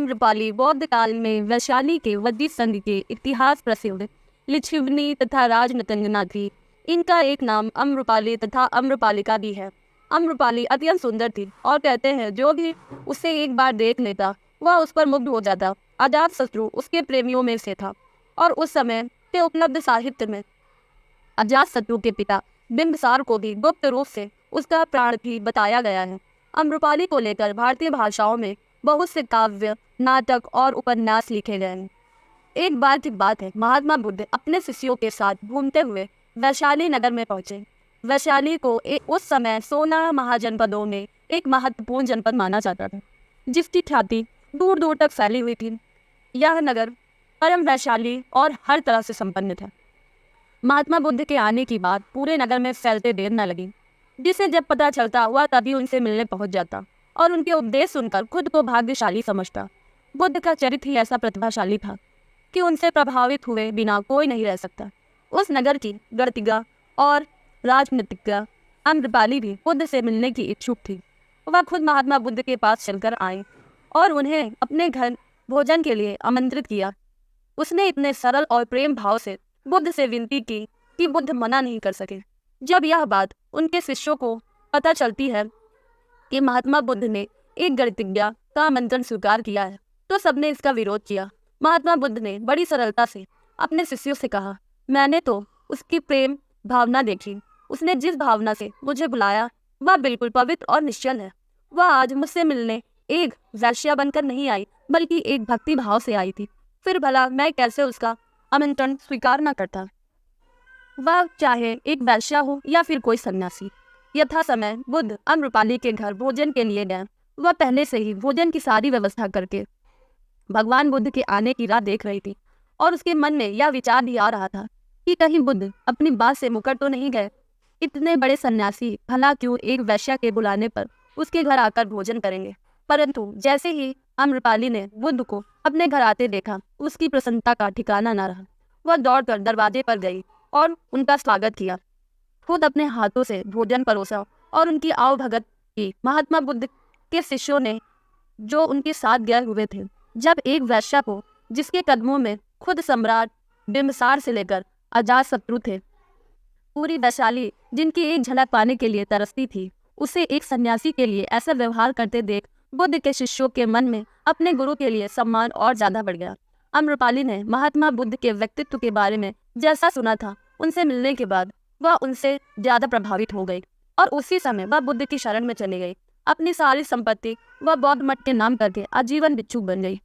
आम्रपाली बौद्ध काल में वैशाली के वदी संघ के इतिहास प्रसिद्ध लिच्छिवनी तथा राजनतंगना थी। इनका एक नाम आम्रपाली तथा आम्रपालिका भी है। आम्रपाली अत्यंत सुंदर थी और कहते हैं जो भी उसे एक बार देख लेता वह उस पर मुग्ध हो जाता। अजातशत्रु उसके प्रेमियों में से था और उस समय के उपलब्ध साहित्य में अजातशत्रु के पिता बिंबिसार को भी गुप्त रूप से उसका प्राण भी बताया गया है। आम्रपाली को लेकर भारतीय भाषाओं में बहुत से काव्य, नाटक और उपन्यास लिखे गए हैं। एक बार की बात है, महात्मा बुद्ध अपने शिष्यों के साथ घूमते हुए वैशाली नगर में पहुंचे। वैशाली को उस समय 16 महाजनपदों में एक महत्वपूर्ण जनपद माना जाता था, जिसकी ख्याति दूर दूर तक फैली हुई थी। यह नगर परम वैशाली और हर तरह से संपन्न था। महात्मा बुद्ध के आने की बात पूरे नगर में फैलते देर न लगी। जिसे जब पता चलता वह तभी उनसे मिलने पहुंच जाता और उनके उपदेश सुनकर खुद को भाग्यशाली समझता। बुद्ध का चरित्र ही ऐसा प्रतिभाशाली था कि उनसे प्रभावित हुए बिना कोई नहीं रह सकता। उस नगर की गणतिज्ञा और राजनीतिज्ञा आम्रपाली भी बुद्ध से मिलने की इच्छुक थी। वह खुद महात्मा बुद्ध के पास चलकर आई और उन्हें अपने घर भोजन के लिए आमंत्रित किया। उसने इतने सरल और प्रेम भाव से बुद्ध से विनती की कि बुद्ध मना नहीं कर सके। जब यह बात उनके शिष्यों को पता चलती है कि महात्मा बुद्ध ने एक गणतिज्ञा का आमंत्रण स्वीकार किया है, तो सबने इसका विरोध किया। महात्मा बुद्ध ने बड़ी सरलता से अपने शिष्यों से कहा, मैंने तो उसकी प्रेम भावना देखी। उसने जिस भावना से मुझे बुलाया वह बिल्कुल पवित्र और निश्चल है। वह आज मुझसे मिलने एक वैश्या बनकर नहीं आई, बल्कि एक भक्ति भाव से आई थी। फिर भला मैं कैसे उसका आमंत्रण स्वीकार न करता, वह चाहे एक वैश्या हो या फिर कोई सन्यासी। यथा समय बुद्ध आम्रपाली के घर भोजन के लिए गए। वह पहले से ही भोजन की सारी व्यवस्था करके भगवान बुद्ध के आने की राह देख रही थी और उसके मन में यह विचार भी आ रहा था कि कहीं बुद्ध अपनी बात से मुकर तो नहीं गए। इतने बड़े सन्यासी भला क्यों एक वैश्या के बुलाने पर उसके घर आकर भोजन करेंगे। परंतु जैसे ही आम्रपाली ने बुद्ध को अपने घर आते देखा, उसकी प्रसन्नता का ठिकाना न रहा। वह दौड़कर दरवाजे पर गई और उनका स्वागत किया। खुद अपने हाथों से भोजन परोसा और उनकी आवभगत की। महात्मा बुद्ध के शिष्यों ने जो उनके साथ गए हुए थे, जब एक वैश्या को जिसके कदमों में खुद सम्राट बिंबिसार से लेकर अजातशत्रु थे, पूरी वैशाली जिनकी एक झलक पाने के लिए तरसती थी, उसे एक सन्यासी के लिए ऐसा व्यवहार करते देख बुद्ध के शिष्यों के मन में अपने गुरु के लिए सम्मान और ज्यादा बढ़ गया। आम्रपाली ने महात्मा बुद्ध के व्यक्तित्व के बारे में जैसा सुना था, उनसे मिलने के बाद वह उनसे ज्यादा प्रभावित हो गई और उसी समय वह बुद्ध की शरण में चली गई। अपनी सारी संपत्ति वह बौद्ध मठ के नाम करके आजीवन भिक्षुक बन गई।